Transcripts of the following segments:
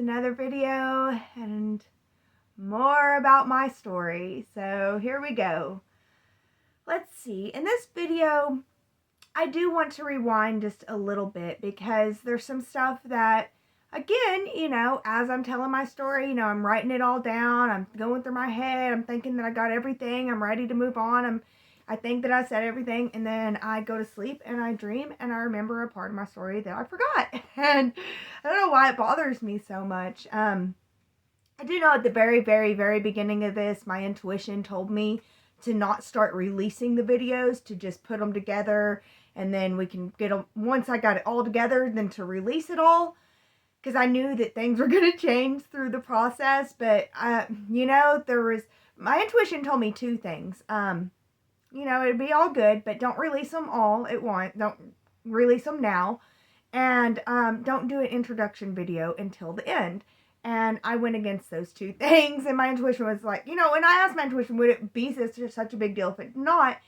another video and more about my story. So here we go. Let's see. In this video, I do want to rewind just a little bit because there's some stuff that, again, as I'm telling my story, I'm writing it all down. I'm going through my head. I'm thinking that I got everything. I'm ready to move on. I think that I said everything, and then I go to sleep and I dream and I remember a part of my story that I forgot. And I don't know why it bothers me so much. I do know at the very, very, very beginning of this, my intuition told me to not start releasing the videos, to just put them together, and then we can get them, once I got it all together, then to release it all, because I knew that things were going to change through the process. But, my intuition told me two things. It'd be all good, but don't release them all at once. Don't release them now. And don't do an introduction video until the end. And I went against those two things. And my intuition was like, and I asked my intuition, would it be such a big deal if it's not?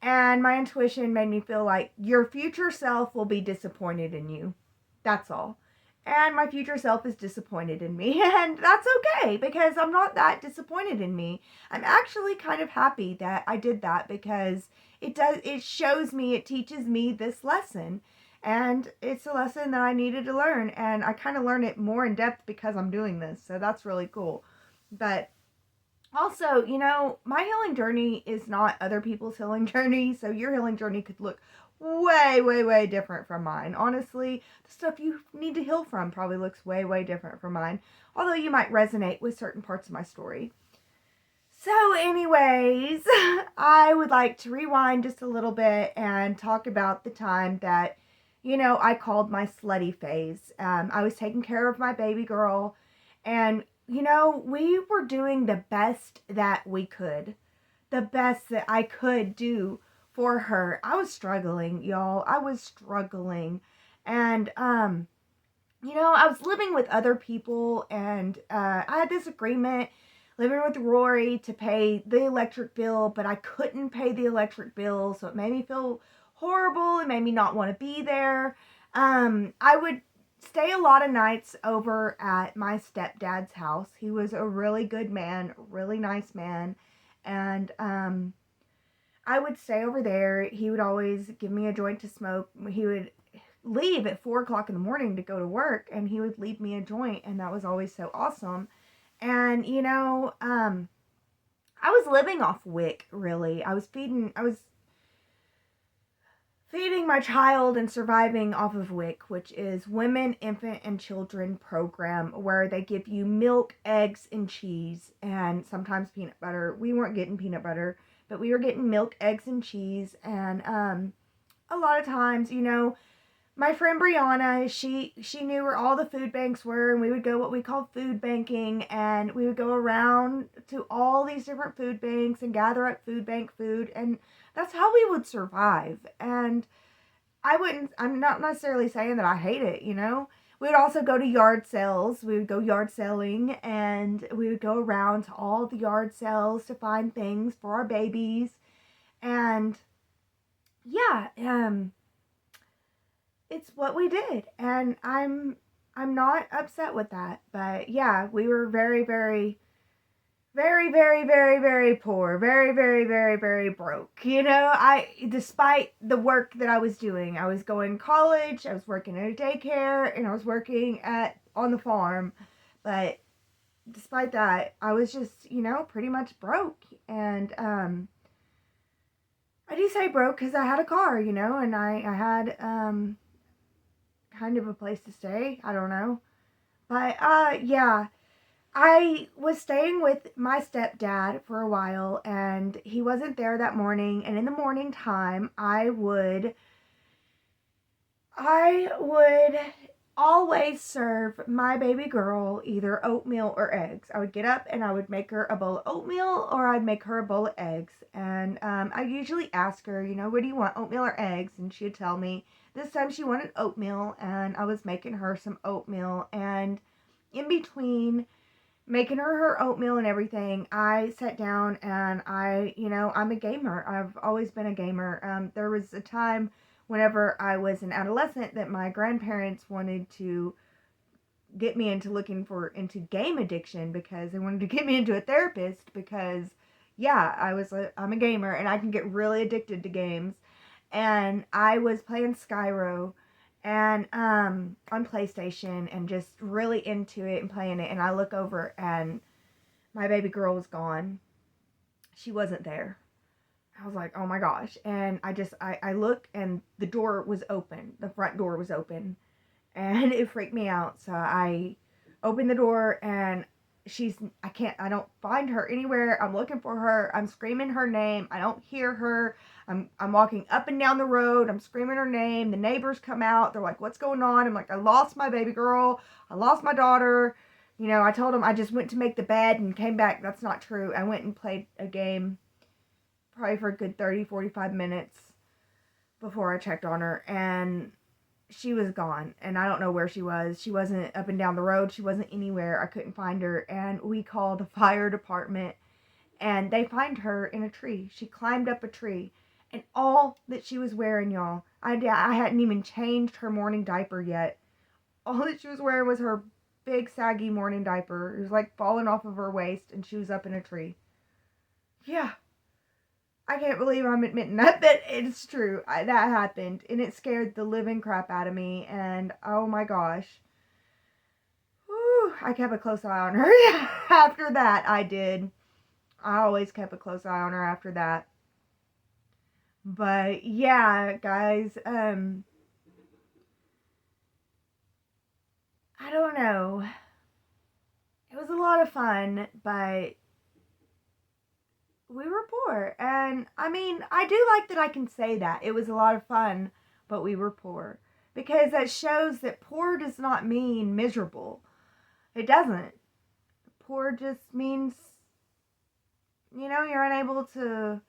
And my intuition made me feel like your future self will be disappointed in you. That's all. And my future self is disappointed in me. And that's okay, because I'm not that disappointed in me. I'm actually kind of happy that I did that, because it shows me, it teaches me this lesson. And it's a lesson that I needed to learn. And I kind of learn it more in depth because I'm doing this. So that's really cool. But also, my healing journey is not other people's healing journey. So your healing journey could look way, way, way different from mine. Honestly, the stuff you need to heal from probably looks way, way different from mine. Although you might resonate with certain parts of my story. So anyways, I would like to rewind just a little bit and talk about the time that, I called my slutty phase. I was taking care of my baby girl, and, we were doing the best that we could. The best that I could do for her. I was struggling, y'all. I was struggling. And, I was living with other people, and I had this agreement living with Rory to pay the electric bill, but I couldn't pay the electric bill, so it made me feel horrible. It made me not want to be there. I would stay a lot of nights over at my stepdad's house. He was a really good man, really nice man, and I would stay over there. He would always give me a joint to smoke. He would leave at 4 o'clock in the morning to go to work, and he would leave me a joint, and that was always so awesome. And, I was living off WIC, really. I was feeding my child and surviving off of WIC, which is Women, Infant, and Children Program, where they give you milk, eggs, and cheese, and sometimes peanut butter. We weren't getting peanut butter, but we were getting milk, eggs, and cheese. And a lot of times, my friend Brianna, she knew where all the food banks were, and we would go what we call food banking, and we would go around to all these different food banks and gather up food bank food, and that's how we would survive. And I'm not necessarily saying that I hate it, We would also go to yard sales. We would go yard selling, and we would go around to all the yard sales to find things for our babies. And yeah, it's what we did, and I'm not upset with that. But yeah, we were very, very, very, very, very, very poor, very, very, very, very broke. Despite the work that I was doing, I was going to college, I was working at a daycare, and I was working on the farm. But despite that, I was just, pretty much broke. And I do say broke because I had a car, and I had kind of a place to stay. I don't know. But yeah, I was staying with my stepdad for a while, and he wasn't there that morning. And in the morning time, I would always serve my baby girl either oatmeal or eggs. I would get up and I would make her a bowl of oatmeal, or I'd make her a bowl of eggs. And I usually ask her, what do you want, oatmeal or eggs? And she'd tell me. This time she wanted oatmeal, and I was making her some oatmeal. And in between making her oatmeal and everything, I sat down and I'm a gamer. I've always been a gamer. There was a time whenever I was an adolescent that my grandparents wanted to get me into into game addiction, because they wanted to get me into a therapist, because yeah, I'm a gamer and I can get really addicted to games. And I was playing Skyro and on PlayStation, and just really into it and playing it, and I look over and my baby girl was gone. She wasn't there. I was like, oh my gosh. And I look, and the door was open. The front door was open. And it freaked me out. So I opened the door, and I don't find her anywhere. I'm looking for her. I'm screaming her name. I don't hear her. I'm walking up and down the road. I'm screaming her name. The neighbors come out. They're like, what's going on? I'm like, I lost my baby girl. I lost my daughter. You know, I told them I just went to make the bed and came back. That's not true. I went and played a game probably for a good 30, 45 minutes before I checked on her, and she was gone, and I don't know where she was. She wasn't up and down the road. She wasn't anywhere. I couldn't find her, and we called the fire department, and they find her in a tree. She climbed up a tree, and all that she was wearing, y'all, I hadn't even changed her morning diaper yet. All that she was wearing was her big saggy morning diaper. It was like falling off of her waist, and she was up in a tree. Yeah. I can't believe I'm admitting that, but it's true. That happened, and it scared the living crap out of me, and oh my gosh. Whew, I kept a close eye on her. After that, I did. I always kept a close eye on her after that. But yeah, guys, I don't know. It was a lot of fun, but we were poor. And I mean, I do like that I can say that. It was a lot of fun, but we were poor. Because that shows that poor does not mean miserable. It doesn't. Poor just means, you're unable to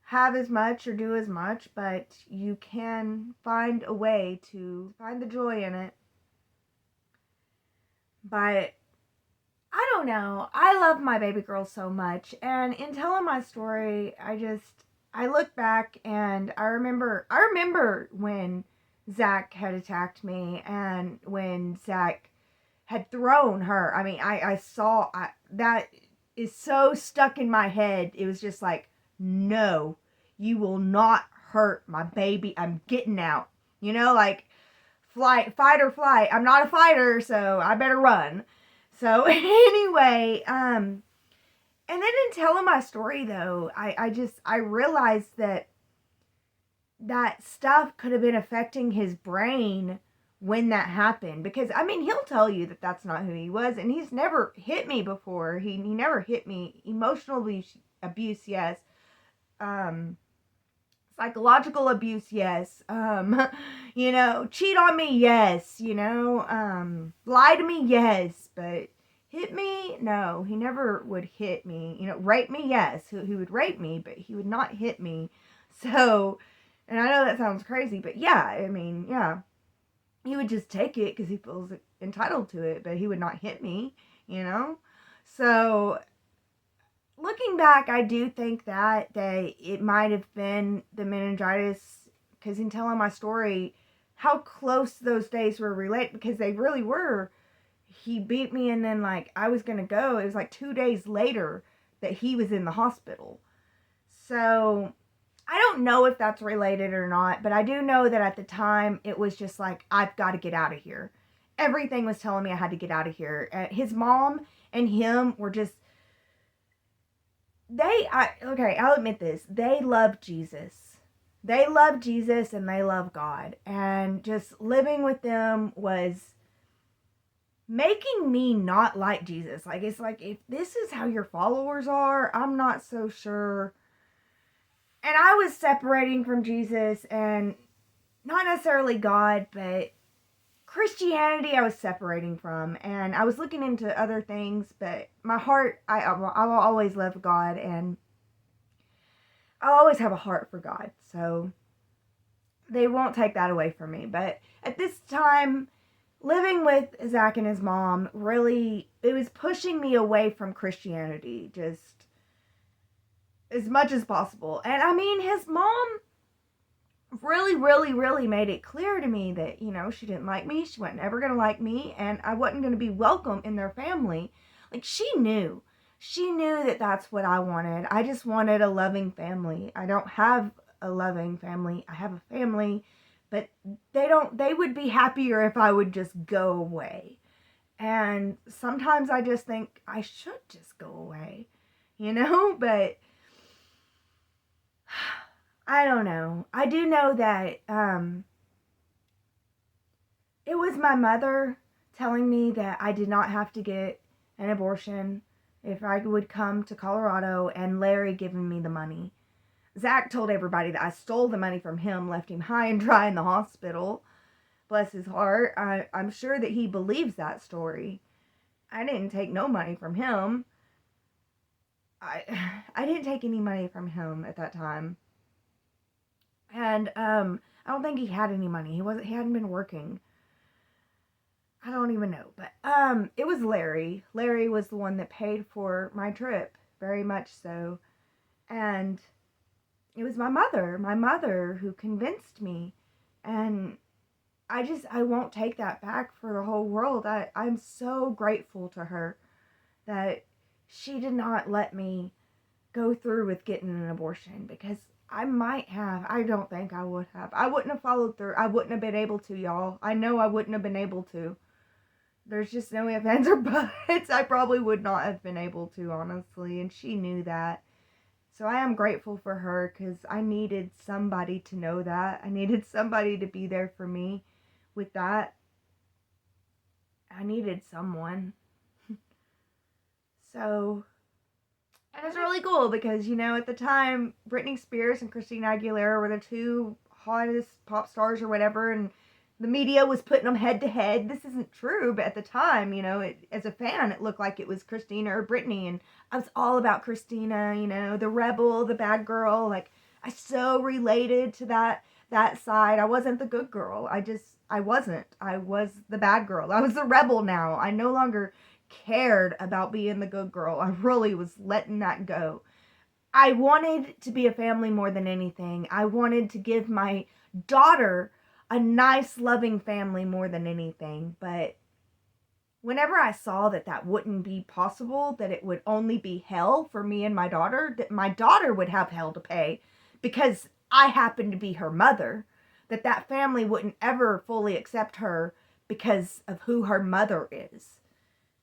have as much or do as much, but you can find a way to find the joy in it. But I don't know. I love my baby girl so much. And in telling my story, I look back, and I remember when Zach had attacked me, and when Zach had thrown her. I mean, I saw, that is so stuck in my head. It was just like, no, you will not hurt my baby. I'm getting out. Like, fight or flight. I'm not a fighter, so I better run. So anyway, and then in telling my story, though, I realized that stuff could have been affecting his brain when that happened. Because, I mean, he'll tell you that that's not who he was, and he's never hit me before. He never hit me. Emotional abuse, yes. Psychological abuse, yes. Cheat on me, yes. Lie to me, yes. But hit me, no. He never would hit me. Rape me, yes. He would rape me, but he would not hit me. So, and I know that sounds crazy, but yeah, I mean, yeah. He would just take it because he feels entitled to it, but he would not hit me, So, looking back, I do think that it might have been the meningitis, because in telling my story, how close those days were related, because they really were. He beat me, and then, like, I was going to go. It was like 2 days later that he was in the hospital. So, I don't know if that's related or not, but I do know that at the time, it was just like, I've got to get out of here. Everything was telling me I had to get out of here. His mom and him were just, I'll admit this. They love Jesus. They love Jesus, and they love God. And just living with them was making me not like Jesus. Like, it's like, if this is how your followers are, I'm not so sure. And I was separating from Jesus, and not necessarily God, but Christianity I was separating from. And I was looking into other things, but my heart, I will always love God, and I'll always have a heart for God. So they won't take that away from me. But at this time, living with Zach and his mom, really, it was pushing me away from Christianity, just as much as possible. And I mean, his mom really, really, really made it clear to me that, she didn't like me. She wasn't ever going to like me, and I wasn't going to be welcome in their family. Like, she knew. She knew that that's what I wanted. I just wanted a loving family. I don't have a loving family. I have a family, but they would be happier if I would just go away. And sometimes I just think I should just go away, but I don't know. I do know that it was my mother telling me that I did not have to get an abortion if I would come to Colorado, and Larry giving me the money. Zach told everybody that I stole the money from him, left him high and dry in the hospital. Bless his heart. I'm sure that he believes that story. I didn't take no money from him. I I didn't take any money from him at that time. And I don't think he had any money. He hadn't been working. I don't even know, but it was Larry. Larry was the one that paid for my trip, very much so. And it was my mother who convinced me. And I won't take that back for the whole world. I'm so grateful to her that she did not let me go through with getting an abortion, because I don't think I would have. I wouldn't have followed through. I wouldn't have been able to, y'all. I know I wouldn't have been able to. There's just no ifs, ands, or buts. I probably would not have been able to, honestly, and she knew that. So I am grateful for her, because I needed somebody to know that. I needed somebody to be there for me with that. I needed someone. So, and it's really cool because, at the time, Britney Spears and Christina Aguilera were the two hottest pop stars or whatever, and the media was putting them head to head. This isn't true, but at the time, as a fan, it looked like it was Christina or Britney, and I was all about Christina, the rebel, the bad girl. Like, I so related to that side. I wasn't the good girl. I wasn't. I was the bad girl. I was the rebel now. I no longer cared about being the good girl. I really was letting that go. I wanted to be a family more than anything. I wanted to give my daughter a nice, loving family more than anything. But whenever I saw that wouldn't be possible, that it would only be hell for me and my daughter, that my daughter would have hell to pay because I happened to be her mother, that family wouldn't ever fully accept her because of who her mother is,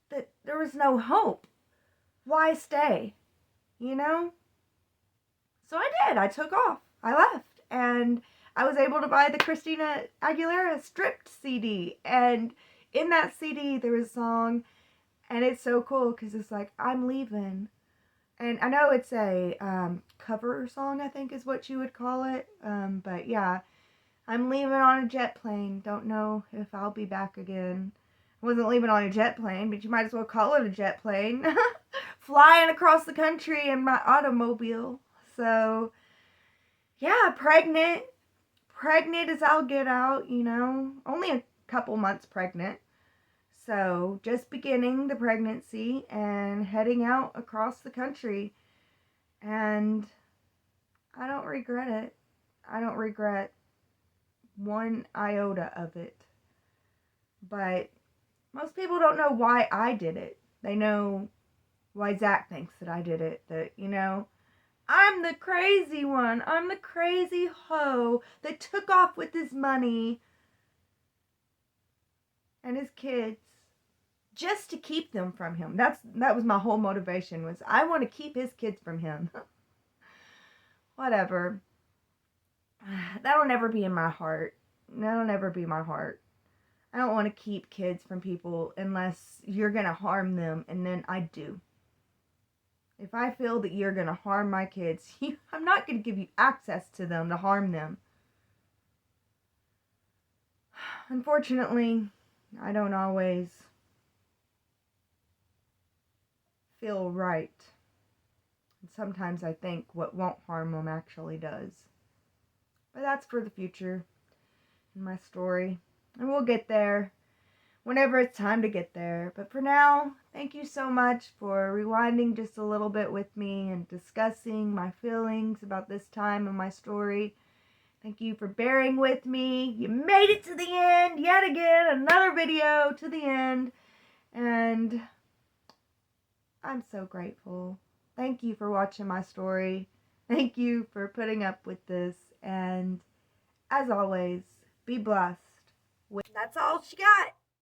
that there was no hope. Why stay? So I did. I took off. I left. And I was able to buy the Christina Aguilera Stripped CD. And in that CD, there was a song. And it's so cool because it's like, I'm leaving. And I know it's a cover song, I think is what you would call it. But yeah, I'm leaving on a jet plane. Don't know if I'll be back again. I wasn't leaving on a jet plane, but you might as well call it a jet plane. Flying across the country in my automobile. So, yeah, pregnant as I'll get out, only a couple months pregnant. So, just beginning the pregnancy and heading out across the country. And I don't regret it. I don't regret one iota of it. But most people don't know why I did it. They know why Zach thinks that I did it. That, I'm the crazy one. I'm the crazy hoe that took off with his money and his kids just to keep them from him. That was my whole motivation, was I want to keep his kids from him. Whatever. That'll never be in my heart. That'll never be my heart. I don't want to keep kids from people unless you're going to harm them, and then I do. If I feel that you're going to harm my kids, I'm not going to give you access to them to harm them. Unfortunately, I don't always feel right. And sometimes I think what won't harm them actually does. But that's for the future in my story. And we'll get there whenever it's time to get there. But for now, thank you so much for rewinding just a little bit with me and discussing my feelings about this time in my story. Thank you for bearing with me. You made it to the end. Yet again, another video to the end. And I'm so grateful. Thank you for watching my story. Thank you for putting up with this. And as always, be blessed. That's all she got.